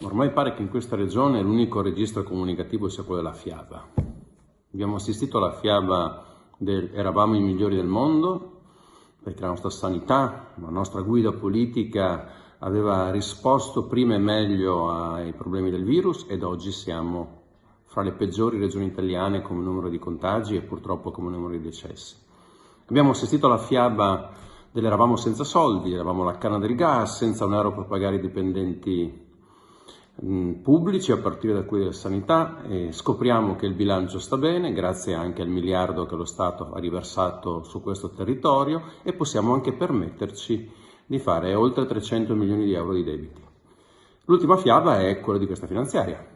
Ormai pare che in questa regione l'unico registro comunicativo sia quello della fiaba. Abbiamo assistito alla fiaba del eravamo i migliori del mondo, perché la nostra sanità, la nostra guida politica aveva risposto prima e meglio ai problemi del virus, ed oggi siamo fra le peggiori regioni italiane come numero di contagi e purtroppo come numero di decessi. Abbiamo assistito alla fiaba dell'eravamo senza soldi, eravamo la canna del gas, senza un euro per pagare i dipendenti pubblici a partire da quelli della sanità, e scopriamo che il bilancio sta bene grazie anche al miliardo che lo Stato ha riversato su questo territorio, e possiamo anche permetterci di fare oltre 300 milioni di euro di debiti. L'ultima fiaba è quella di questa finanziaria.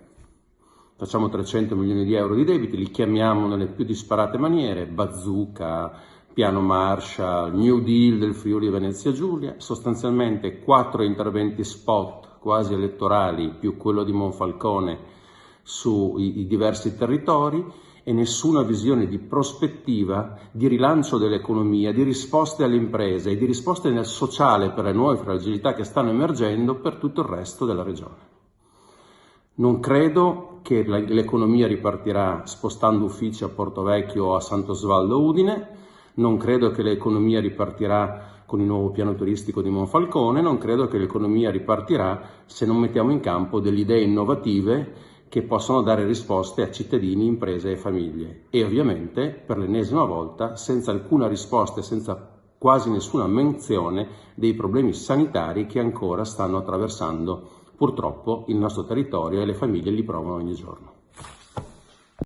Facciamo 300 milioni di euro di debiti, li chiamiamo nelle più disparate maniere: bazooka, piano Marshall, New Deal del Friuli Venezia Giulia, sostanzialmente 4 interventi spot quasi elettorali più quello di Monfalcone sui diversi territori, e nessuna visione di prospettiva, di rilancio dell'economia, di risposte alle imprese e di risposte nel sociale per le nuove fragilità che stanno emergendo per tutto il resto della regione. Non credo che l'economia ripartirà spostando uffici a Portovecchio o a Sant'Osvaldo Udine, non credo che l'economia ripartirà con il nuovo piano turistico di Monfalcone, non credo che l'economia ripartirà se non mettiamo in campo delle idee innovative che possono dare risposte a cittadini, imprese e famiglie. E ovviamente, per l'ennesima volta, senza alcuna risposta e senza quasi nessuna menzione dei problemi sanitari che ancora stanno attraversando purtroppo il nostro territorio, e le famiglie li provano ogni giorno.